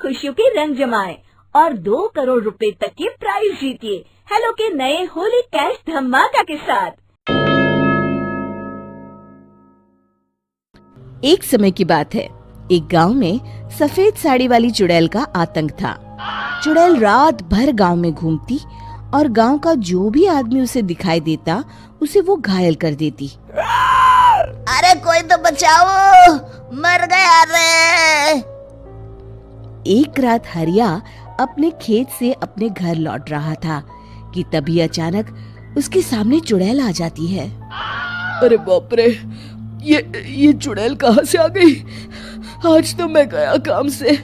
खुशियों के रंग जमाएं और 2 करोड़ रुपए तक के प्राइज जीतिए हेलो के नए होली कैश धमाका के साथ। एक समय की बात है, एक गांव में सफेद साड़ी वाली चुड़ैल का आतंक था। चुड़ैल रात भर गांव में घूमती और गांव का जो भी आदमी उसे दिखाई देता उसे वो घायल कर देती। अरे कोई तो बचाओ, मर गया रे। एक रात हरिया अपने खेत से अपने घर लौट रहा था कि तभी अचानक उसके सामने चुड़ैल आ जाती है। अरे बाप रे, ये चुड़ैल कहाँ से आ गई? आज तो मैं गया काम से।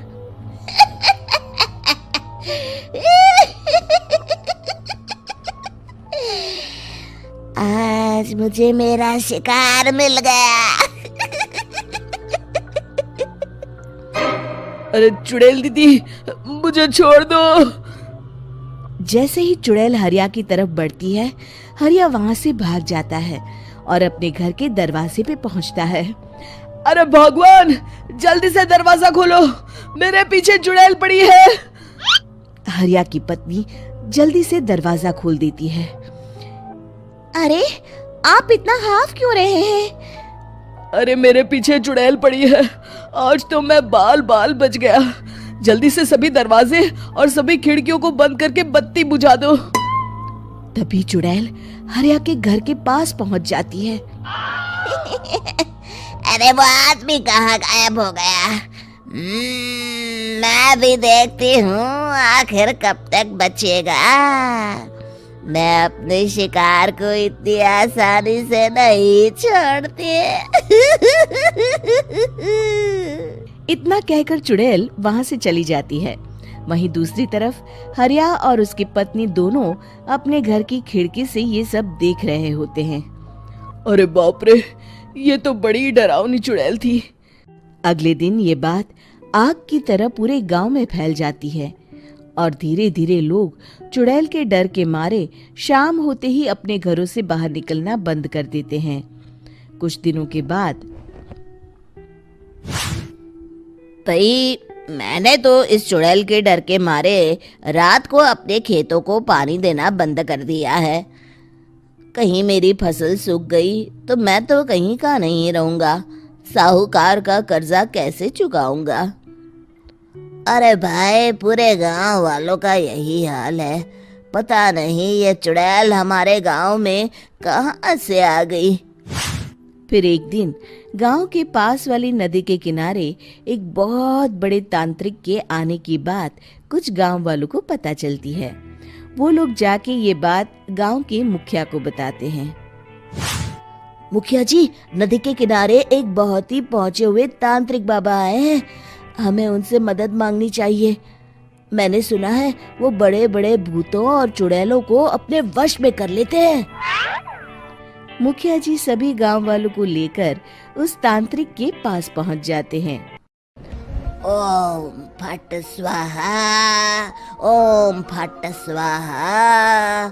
आज मुझे मेरा शिकार मिल गया। अरे चुड़ैल दीदी, मुझे छोड़ दो। जैसे ही चुड़ैल हरिया की तरफ बढ़ती है, हरिया वहाँ से भाग जाता है और अपने घर के दरवाजे पे पहुँचता है। अरे भगवान, जल्दी से दरवाजा खोलो, मेरे पीछे चुड़ैल पड़ी है। हरिया की पत्नी जल्दी से दरवाजा खोल देती है। अरे आप इतना हाफ क्यों रहे हैं? अरे मेरे पीछे चुड़ैल पड़ी है, आज तो मैं बाल बच गया। जल्दी से सभी दरवाजे और सभी खिड़कियों को बंद करके बत्ती बुझा दो। तभी चुड़ैल हरिया के घर के पास पहुंच जाती है। अरे वो आदमी कहाँ गायब हो गया? मैं भी देखती हूँ आखिर कब तक बचेगा। मैं अपने शिकार को इतनी आसानी से नहीं छोड़ती। इतना कहकर चुड़ैल वहाँ से चली जाती है। वहीं दूसरी तरफ हरिया और उसकी पत्नी दोनों अपने घर की खिड़की से ये सब देख रहे होते हैं। अरे बाप रे, ये तो बड़ी डरावनी चुड़ैल थी। अगले दिन ये बात आग की तरह पूरे गांव में फैल जाती है और धीरे धीरे लोग चुड़ैल के डर के मारे शाम होते ही अपने घरों से बाहर निकलना बंद कर देते हैं। कुछ दिनों के बाद भाई, मैंने तो इस चुड़ैल के डर के मारे रात को अपने खेतों को पानी देना बंद कर दिया है। कहीं मेरी फसल सूख गई तो मैं तो कहीं का नहीं रहूंगा। साहूकार का कर्जा कैसे चुकाऊंगा? अरे भाई, पूरे गांव वालों का यही हाल है। पता नहीं ये चुड़ैल हमारे गांव में कहाँ से आ गई। फिर एक दिन गांव के पास वाली नदी के किनारे एक बहुत बड़े तांत्रिक के आने की बात कुछ गांव वालों को पता चलती है। वो लोग जाके ये बात गांव के मुखिया को बताते हैं। मुखिया जी, नदी के किनारे एक बहुत ही पहुंचे हुए तांत्रिक बाबा आए हैं। हमें उनसे मदद मांगनी चाहिए। मैंने सुना है वो बड़े बड़े भूतों और चुड़ैलों को अपने वश में कर लेते हैं। मुखिया जी सभी गांव वालों को लेकर उस तांत्रिक के पास पहुंच जाते हैं। ओम फट स्वाहा, ओम फट स्वाहा।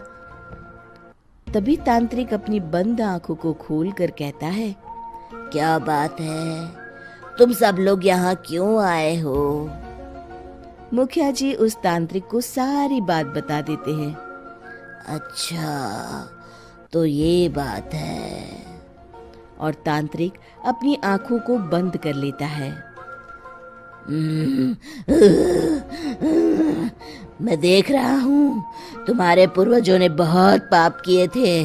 तभी तांत्रिक अपनी बंद आंखों को खोलकर कहता है, क्या बात है? तुम सब लोग यहाँ क्यों आए हो? मुखिया जी उस तांत्रिक को सारी बात बता देते हैं। अच्छा, तो ये बात है। और तांत्रिक अपनी आंखों को बंद कर लेता है। मैं देख रहा हूँ तुम्हारे पूर्वजों ने बहुत पाप किए थे,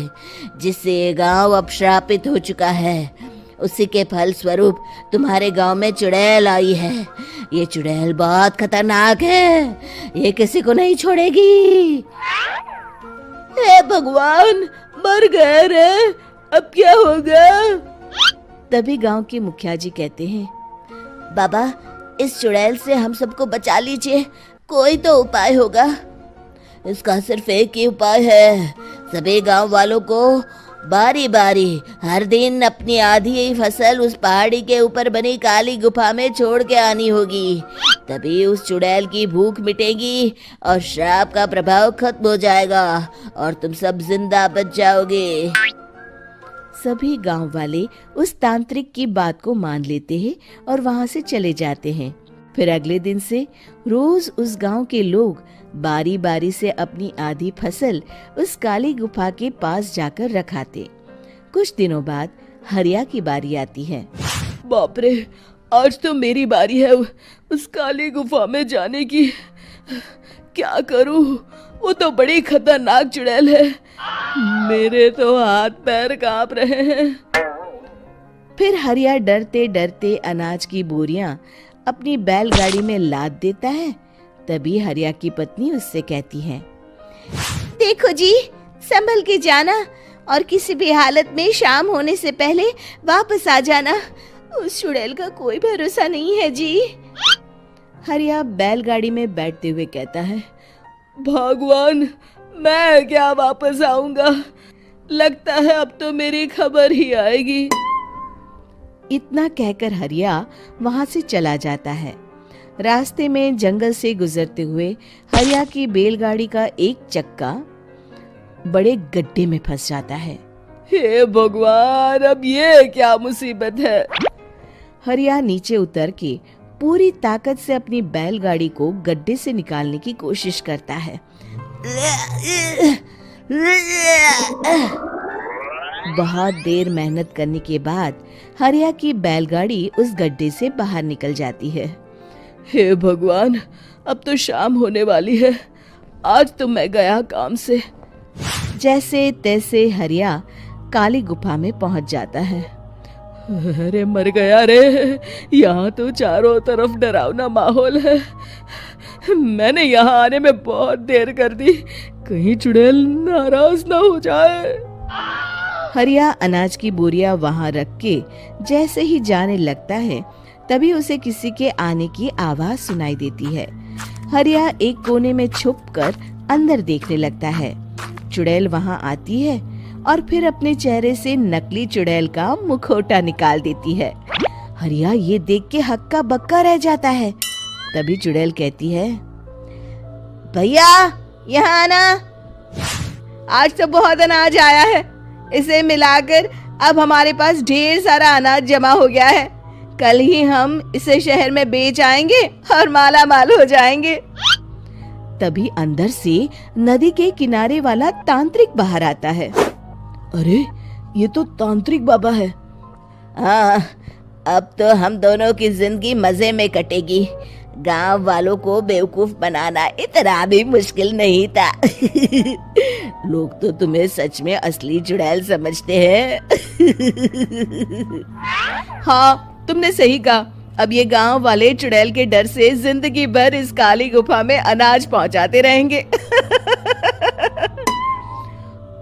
जिससे ये गांव अब श्रापित हो चुका है। उसी के फल स्वरूप तुम्हारे गांव में चुड़ैल आई है। ये चुड़ैल बहुत खतरनाक है, ये किसी को नहीं छोड़ेगी। हे भगवान, मर गए रे, अब क्या होगा? तभी गांव के मुखिया जी कहते हैं, बाबा, इस चुड़ैल से हम सबको बचा लीजिए। कोई तो उपाय होगा। इसका सिर्फ एक ही उपाय है। सभी गांव वालों को बारी बारी हर दिन अपनी आधी फसल उस पहाड़ी के ऊपर बनी काली गुफा में छोड़ के आनी होगी। तभी उस चुड़ैल की भूख मिटेगी और श्राप का प्रभाव खत्म हो जाएगा और तुम सब जिंदा बच जाओगे। सभी गांव वाले उस तांत्रिक की बात को मान लेते हैं और वहां से चले जाते हैं। फिर अगले दिन से रोज उस गांव के लोग बारी बारी से अपनी आधी फसल उस काली गुफा के पास जाकर रखाते। कुछ दिनों बाद हरिया की बारी आती है। बाप रे, आज तो मेरी बारी है उस काली गुफा में जाने की। क्या करूं? वो तो बड़ी खतरनाक चुड़ैल है। मेरे तो हाथ पैर कांप रहे हैं। फिर हरिया डरते डरते अनाज की बोरियां अपनी बैलगाड़ी में लाद देता है। तभी हरिया की पत्नी उससे कहती है, देखो जी, संभल के जाना और किसी भी हालत में शाम होने से पहले वापस आ जाना। उस चुड़ैल का कोई भरोसा नहीं है जी। हरिया बैलगाड़ी में बैठते हुए कहता है, भगवान, मैं क्या वापस आऊंगा? लगता है अब तो मेरी खबर ही आएगी। इतना कहकर हरिया वहां से चला जाता है। रास्ते में जंगल से गुजरते हुए हरिया की बैलगाड़ी का एक चक्का बड़े गड्ढे में फंस जाता है। हे भगवान, अब ये क्या मुसीबत है? हरिया नीचे उतर के पूरी ताकत से अपनी बैलगाड़ी को गड्ढे से निकालने की कोशिश करता है। बहुत देर मेहनत करने के बाद हरिया की बैलगाड़ी उस गड्ढे से बाहर निकल जाती है। हे भगवान, अब तो शाम होने वाली है। आज तो मैं गया काम से। जैसे तैसे हरिया काली गुफा में पहुंच जाता है। अरे मर गया रे, यहाँ तो चारों तरफ डरावना माहौल है। मैंने यहाँ आने में बहुत देर कर दी, कहीं चुड़ैल नाराज ना हो जाए। हरिया अनाज की बोरियां वहां रख के जैसे ही जाने लगता है, तभी उसे किसी के आने की आवाज सुनाई देती है। हरिया एक कोने में छुपकर अंदर देखने लगता है। चुड़ैल वहां आती है और फिर अपने चेहरे से नकली चुड़ैल का मुखौटा निकाल देती है। हरिया ये देख के हक्का बक्का रह जाता है। तभी चुड़ैल कहती है, भैया यहाँ आना। आज तो बहुत अनाज आया है, इसे मिलाकर अब हमारे पास ढेर सारा अनाज जमा हो गया है। कल ही हम इसे शहर में बेच आएंगे और माला माल हो जाएंगे। तभी अंदर से नदी के किनारे वाला तांत्रिक बाहर आता है। अरे, ये तो तांत्रिक बाबा है। हाँ, अब तो हम दोनों की जिंदगी मजे में कटेगी। गांव वालों को बेवकूफ बनाना इतना भी मुश्किल नहीं था। लोग तो तुम्हें सच में असली चुड़ैल समझते हैं। हाँ, तुमने सही कहा। अब ये गांव वाले चुड़ैल के डर से जिंदगी भर इस काली गुफा में अनाज पहुंचाते रहेंगे।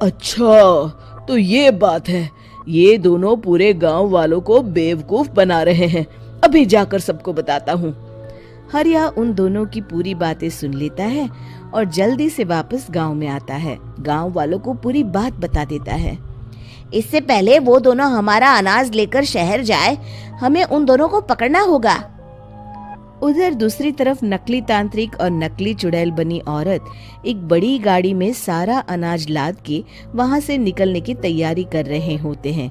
अच्छा, तो ये बात है। ये दोनों पूरे गांव वालों को बेवकूफ बना रहे हैं। अभी जाकर सबको बताता हूँ। हरिया उन दोनों की पूरी बातें सुन लेता है और जल्दी से वापस गांव में आता है। गांव वालों को पूरी बात बता देता है। इससे पहले वो दोनों हमारा अनाज लेकर शहर जाए, हमें उन दोनों को पकड़ना होगा। उधर दूसरी तरफ नकली तांत्रिक और नकली चुड़ैल बनी औरत एक बड़ी गाड़ी में सारा अनाज लाद के वहां से निकलने की तैयारी कर रहे होते हैं।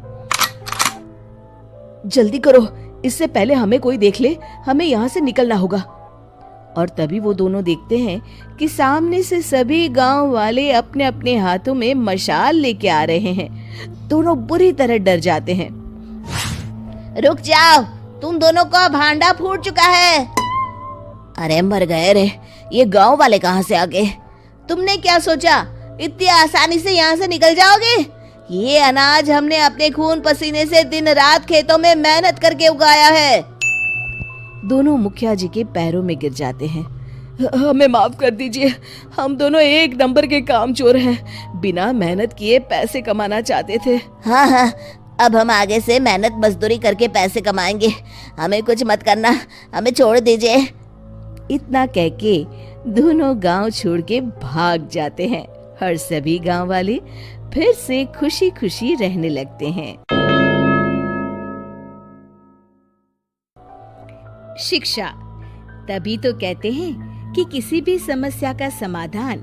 जल्दी करो, इससे पहले हमें कोई देख ले। हमें यहाँ से निकलना होगा। और तभी वो दोनों देखते हैं कि सामने से सभी गांव वाले अपने अपने हाथों में मशाल लेके आ रहे हैं। दोनों बुरी तरह डर जाते हैं। रुक जाओ, तुम दोनों का भांडा फूट चुका है। अरे मर गए रे, ये गांव वाले कहाँ से आ गए? तुमने क्या सोचा इतनी आसानी से यहाँ से निकल जाओगे? ये अनाज हमने अपने खून पसीने से दिन रात खेतों में मेहनत करके उगाया है। दोनों मुखिया जी के पैरों में गिर जाते हैं। हमें माफ कर दीजिए, हम दोनों एक नंबर के कामचोर हैं। बिना मेहनत किए पैसे कमाना चाहते थे। हाँ, अब हम आगे से मेहनत मजदूरी करके पैसे कमाएंगे। हमें कुछ मत करना, हमें छोड़ दीजिए। इतना कह के दोनों गांव छोड़ के भाग जाते हैं और सभी गांव वाले फिर से खुशी खुशी रहने लगते हैं। शिक्षा, तभी तो कहते हैं कि किसी भी समस्या का समाधान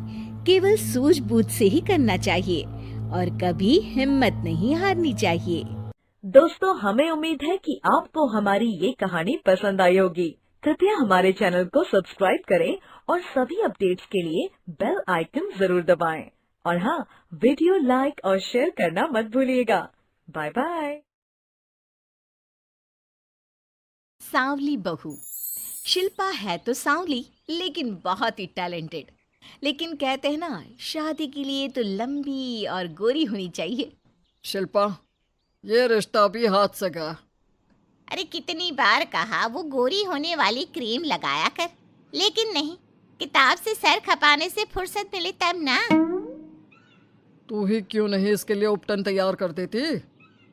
केवल सूझबूझ से ही करना चाहिए और कभी हिम्मत नहीं हारनी चाहिए। दोस्तों, हमें उम्मीद है कि आपको हमारी ये कहानी पसंद आई होगी। कृपया हमारे चैनल को सब्सक्राइब करें और सभी अपडेट्स के लिए बेल आइकन जरूर दबाएं। और हाँ, वीडियो लाइक और शेयर करना मत भूलिएगा। Bye bye. सांवली बहू। शिल्पा है तो सांवली लेकिन बहुत ही टैलेंटेड। लेकिन कहते हैं ना, शादी के लिए तो लंबी और गोरी होनी चाहिए। शिल्पा, ये रिश्ता भी हाथ से गया। अरे कितनी बार कहा वो गोरी होने वाली क्रीम लगाया कर, लेकिन नहीं, किताब से सर खपाने से फुर्सत मिले तब ना। तू ही क्यों नहीं इसके लिए उपटन तैयार कर देती?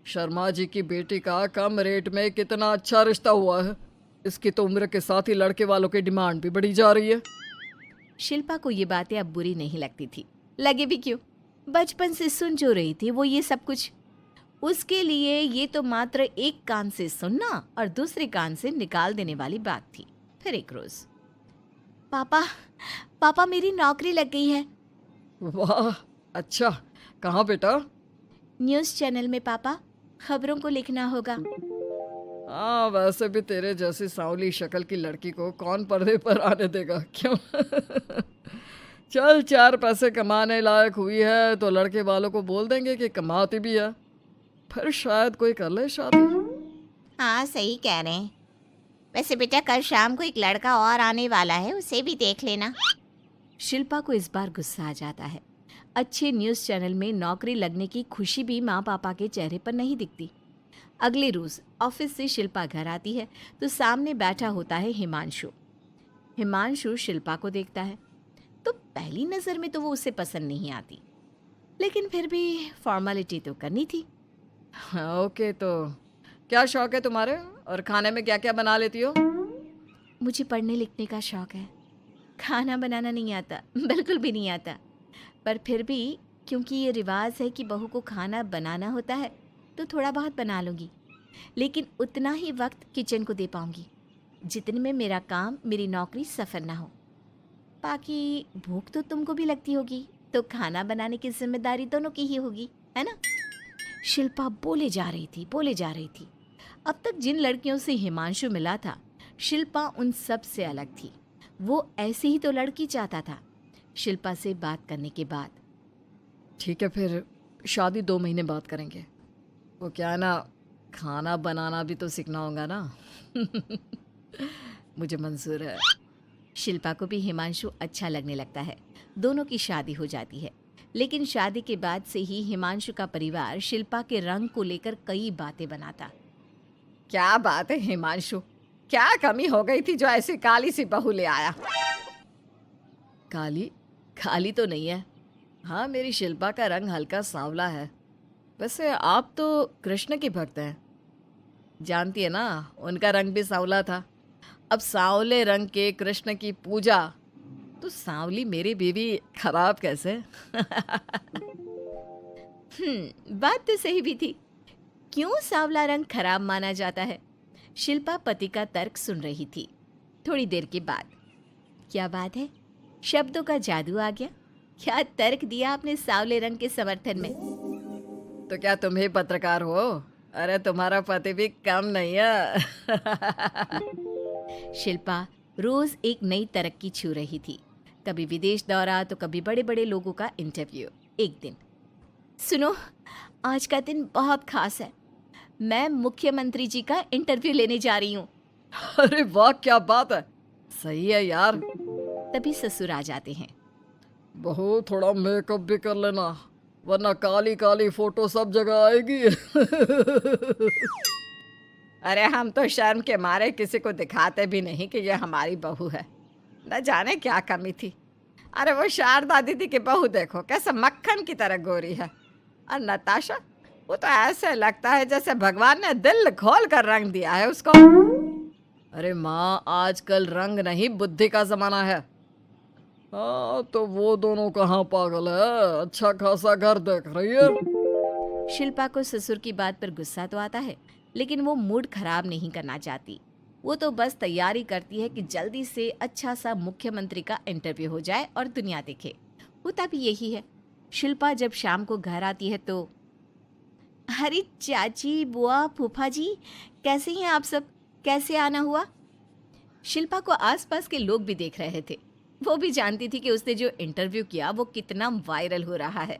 शर्मा जी की बेटी का कम रेट में कितना अच्छा रिश्ता हुआ है। इसकी तो उम्र के साथ ही लड़के वालों की डिमांड भी बढ़ी जा रही है। शिल्पा को ये बातें अब बुरी नहीं लगती थी। लगे भी क्यों, बचपन से सुन जो रही थी वो ये सब कुछ। उसके लिए ये तो मात्र एक कान से सुनना और दूसरे कान से निकाल देने वाली बात थी। फिर एक रोज, पापा मेरी नौकरी लग गई है। वाह, अच्छा, कहाँ बेटा? न्यूज़ चैनल में पापा, खबरों को लिखना होगा। हाँ, वैसे भी तेरे जैसी सांवली शक्ल की लड़की को कौन पर्दे पर आने देगा, क्यों? चल, 4 पैसे कमाने लायक हुई है तो लड़के वालों को बोल देंगे कि कमाती भी है, फिर शायद कोई कर ले शादी। हाँ, सही कह रहे हैं। वैसे बेटा, कल शाम को एक लड़का और आने वाला है, उसे भी देख लेना। शिल्पा को इस बार गुस्सा आ जाता है। अच्छे न्यूज़ चैनल में नौकरी लगने की खुशी भी माँ पापा के चेहरे पर नहीं दिखती। अगले रोज ऑफिस से शिल्पा घर आती है तो सामने बैठा होता है हिमांशु। हिमांशु शिल्पा को देखता है तो पहली नज़र में तो वो उसे पसंद नहीं आती, लेकिन फिर भी फॉर्मेलिटी तो करनी थी। ओके, तो क्या शौक है तुम्हारे और खाने में क्या क्या बना लेती हो? मुझे पढ़ने लिखने का शौक है, खाना बनाना नहीं आता, बिल्कुल भी नहीं आता। पर फिर भी क्योंकि ये रिवाज है कि बहू को खाना बनाना होता है तो थोड़ा बहुत बना लूँगी, लेकिन उतना ही वक्त किचन को दे पाऊँगी जितने में मेरा काम, मेरी नौकरी सफ़र ना हो। बाकी भूख तो तुमको भी लगती होगी, तो खाना बनाने की जिम्मेदारी दोनों की ही होगी, है ना? शिल्पा बोले जा रही थी। अब तक जिन लड़कियों से हिमांशु मिला था, शिल्पा उन सब से अलग थी। वो ऐसे ही तो लड़की चाहता था। शिल्पा से बात करने के बाद, ठीक है, फिर शादी 2 महीने बाद करेंगे। वो क्या है ना, खाना बनाना भी तो सीखना होगा ना। मुझे मंजूर है। शिल्पा को भी हिमांशु अच्छा लगने लगता है। दोनों की शादी हो जाती है, लेकिन शादी के बाद से ही हिमांशु का परिवार शिल्पा के रंग को लेकर कई बातें बनाता। क्या बात है हिमांशु, क्या कमी हो गई थी जो ऐसी काली सी बहू ले आया? काली तो नहीं है। हाँ, मेरी शिल्पा का रंग हल्का सांवला है। वैसे आप तो कृष्ण की भक्त हैं, जानती है ना, उनका रंग भी सांवला था। अब सांवले रंग के कृष्ण की पूजा, तो सांवली मेरी बीवी खराब कैसे? बात तो सही भी थी। क्यों सांवला रंग खराब माना जाता है? शिल्पा पति का तर्क सुन रही थी। थोड़ी देर के बाद, क्या बात है, शब्दों का जादू आ गया। क्या तर्क दिया आपने सांवले रंग के समर्थन में? तो क्या तुम ही पत्रकार हो? अरे तुम्हारा पति भी कम नहीं है। शिल्पा रोज एक नई तरक्की छू रही थी। कभी विदेश दौरा तो कभी बड़े बड़े लोगों का इंटरव्यू। एक दिन, सुनो, आज का दिन बहुत खास है, मैं मुख्यमंत्री जी का इंटरव्यू लेने जा रही हूँ। अरे वाह, क्या बात है, सही है यार। तभी ससुर आ जाते हैं। बहू, थोड़ा मेकअप भी कर लेना, वरना काली काली फोटो सब जगह आएगी। अरे हम तो शर्म के मारे किसी को दिखाते भी नहीं कि ये हमारी बहू है। न जाने क्या कमी थी। अरे वो शारदा दीदी की बहू देखो, कैसे मक्खन की तरह गोरी है। और नताशा, वो तो ऐसे लगता है जैसे भगवान ने दिल खोल कर रंग दिया है उसको। अरे माँ, आजकल रंग नहीं बुद्धि का जमाना है। हाँ, तो वो दोनों कहाँ पागल है, अच्छा खासा घर देख रही है। शिल्पा को ससुर की बात पर गुस्सा तो आता है, लेकिन वो मूड खराब नहीं करना चाहती। वो तो बस तैयारी करती है कि जल्दी से अच्छा सा मुख्यमंत्री का इंटरव्यू हो जाए और दुनिया देखे। होता भी यही है। शिल्पा जब शाम को घर आती है तो, अरे चाची, बुआ, फूफा जी, कैसे हैं आप सब? कैसे आना हुआ? शिल्पा को आसपास के लोग भी देख रहे थे। वो भी जानती थी कि उसने जो इंटरव्यू किया वो कितना वायरल हो रहा है।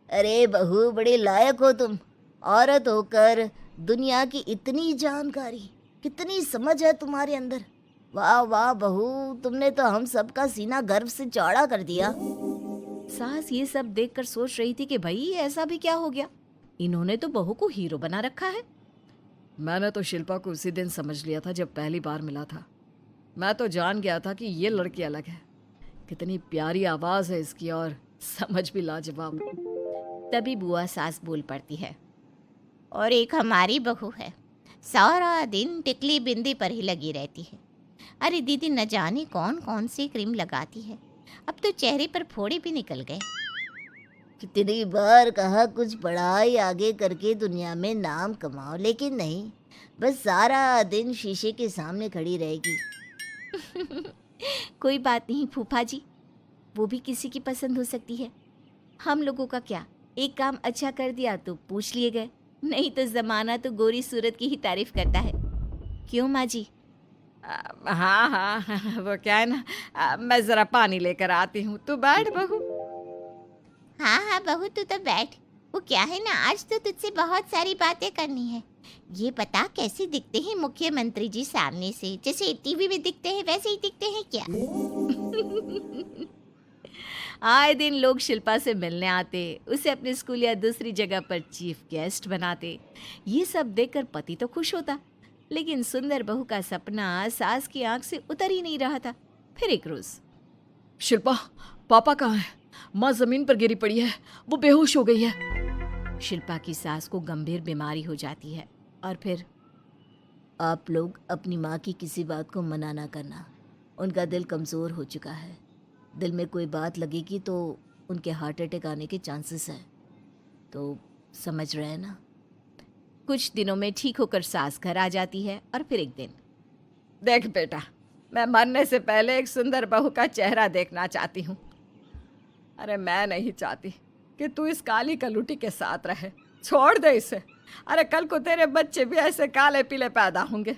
अरे बहू, बड़ी लायक हो तुम। औरत होकर दुनिया की इतनी जानकारी, कितनी समझ है तुम्हारे अंदर। वाह वाह बहू, तुमने तो हम सबका सीना गर्व से चौड़ा कर दिया। सास ये सब देखकर सोच रही थी कि भाई ऐसा भी क्या हो गया, इन्होंने तो बहू को हीरो बना रखा है। मैंने तो शिल्पा को उसी दिन समझ लिया था जब पहली बार मिला था। मैं तो जान गया था कि ये लड़की अलग है। कितनी प्यारी आवाज है इसकी और समझ भी लाजवाब। तभी बुआ सास बोल पड़ती है। और एक हमारी बहू है, सारा दिन टिकली बिंदी पर ही लगी रहती है। अरे दीदी, न जाने कौन कौन सी क्रीम लगाती है, अब तो चेहरे पर फोड़े भी निकल गए। कितनी बार कहा कुछ पढ़ाई आगे करके दुनिया में नाम कमाओ, लेकिन नहीं, बस सारा दिन शीशे के सामने खड़ी रहेगी। कोई बात नहीं फूफा जी, वो भी किसी की पसंद हो सकती है। हम लोगों का क्या, एक काम अच्छा कर दिया तो पूछ लिए गए, नहीं तो जमाना तो गोरी सूरत की ही तारीफ करता है। क्यों माँ जी? हाँ हाँ वो क्या है ना, मैं जरा पानी लेकर आती हूँ, तू बैठ बहू। हाँ हाँ बहू, तू तो बैठ। वो क्या है ना, आज तो तुझसे बहुत सारी बातें करनी है। ये बता, कैसे दिखते हैं मुख्यमंत्री जी सामने से? जैसे टीवी में दिखते हैं वैसे ही दिखते हैं क्या? आए दिन लोग शिल्पा से मिलने आते, उसे अपने स्कूल या दूसरी जगह पर चीफ गेस्ट बनाते। ये सब देखकर पति तो खुश होता, लेकिन सुंदर बहू का सपना सास की आंख से उतर ही नहीं रहा था। फिर एक रोज, शिल्पा, पापा कहाँ है? माँ जमीन पर गिरी पड़ी है, वो बेहोश हो गई है। शिल्पा की सास को गंभीर बीमारी हो जाती है और फिर आप लोग अपनी माँ की किसी बात को मना ना करना। उनका दिल कमज़ोर हो चुका है। दिल में कोई बात लगेगी तो उनके हार्ट अटैक आने के चांसेस हैं, तो समझ रहे हैं ना? कुछ दिनों में ठीक होकर सास घर आ जाती है और फिर एक दिन, देख बेटा, मैं मरने से पहले एक सुंदर बहू का चेहरा देखना चाहती हूँ। अरे मैं नहीं चाहती कि तू इस काली कलूटी के साथ रहे, छोड़ दे इसे। अरे कल को तेरे बच्चे भी ऐसे काले पीले पैदा होंगे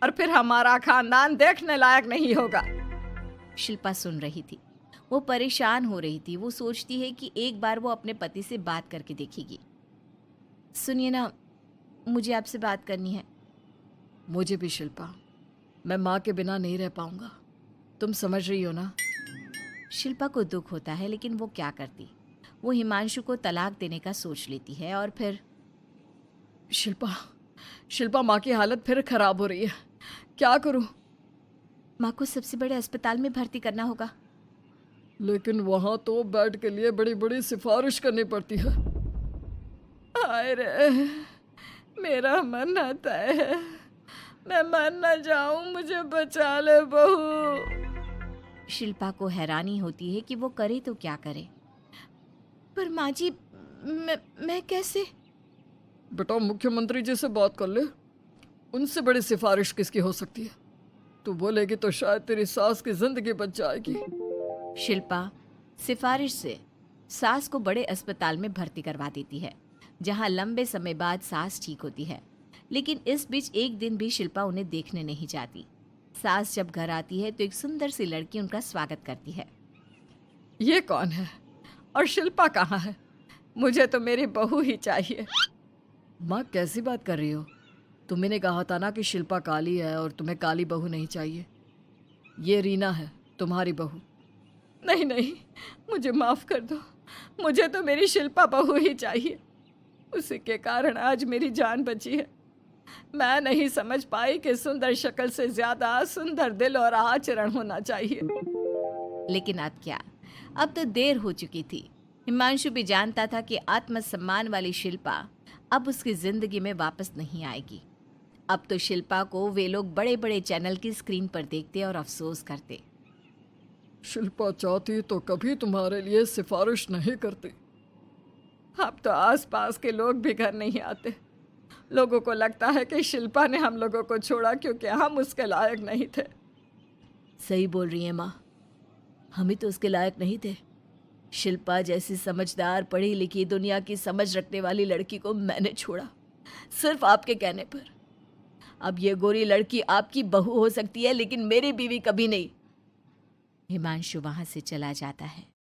और फिर हमारा खानदान देखने लायक नहीं होगा। शिल्पा सुन रही थी, वो परेशान हो रही थी। वो सोचती है कि एक बार वो अपने पति से बात करके देखेगी। सुनिए ना, मुझे आपसे बात करनी है। मुझे भी शिल्पा, मैं माँ के बिना नहीं रह पाऊंगा, तुम समझ रही हो ना? शिल्पा को दुख होता है, लेकिन वो क्या करती। वो हिमांशु को तलाक देने का सोच लेती है और फिर शिल्पा माँ की हालत फिर खराब हो रही है, क्या करूं? माँ को सबसे बड़े अस्पताल में भर्ती करना होगा। लेकिन वहां तो बेड के लिए बड़ी बड़ी सिफारिश करनी पड़ती है। हाय रे, मेरा मन आता है, मैं मर न जाऊं, मुझे बचा ले बहू। शिल्पा को हैरानी होती है कि वो करे तो क्या करे। पर माँ जी, मैं कैसे? बेटा, मुख्यमंत्री जी से बात कर ले, उनसे बड़ी सिफारिश किसकी हो सकती है? तू बोलेगी तो शायद तेरी सास की जिंदगी बच जाएगी। शिल्पा सिफारिश से सास को बड़े अस्पताल में भर्ती करवा देती है, जहां लंबे समय बाद सास ठीक होती है। लेकिन इस बीच एक दिन भी शिल्पा उन्हें देखने नहीं जाती। सास जब घर आती है तो एक सुंदर सी लड़की उनका स्वागत करती है। ये कौन है और शिल्पा कहाँ है? मुझे तो मेरी बहू ही चाहिए। माँ, कैसी बात कर रही हो? तुमने कहा था ना कि शिल्पा काली है और तुम्हें काली बहू नहीं चाहिए। ये रीना है, तुम्हारी बहू। नहीं नहीं, मुझे माफ़ कर दो, मुझे तो मेरी शिल्पा बहू ही चाहिए। उसी के कारण आज मेरी जान बची है। मैं नहीं समझ पाई कि सुंदर शक्ल से ज़्यादा सुंदर दिल और आचरण होना चाहिए। लेकिन अब क्या, अब तो देर हो चुकी थी। हिमांशु भी जानता था कि आत्मसम्मान वाली शिल्पा अब उसकी जिंदगी में वापस नहीं आएगी। अब तो शिल्पा को वे लोग बड़े बड़े चैनल की स्क्रीन पर देखते और अफसोस करते। शिल्पा चाहती तो कभी तुम्हारे लिए सिफारिश नहीं करती। अब तो आसपास के लोग भी घर नहीं आते। लोगों को लगता है कि शिल्पा ने हम लोगों को छोड़ा क्योंकि हम उसके लायक नहीं थे। सही बोल रही है माँ, हम ही तो उसके लायक नहीं थे। शिल्पा जैसी समझदार, पढ़ी लिखी, दुनिया की समझ रखने वाली लड़की को मैंने छोड़ा, सिर्फ आपके कहने पर। अब ये गोरी लड़की आपकी बहू हो सकती है लेकिन मेरी बीवी कभी नहीं। हिमांशु वहां से चला जाता है।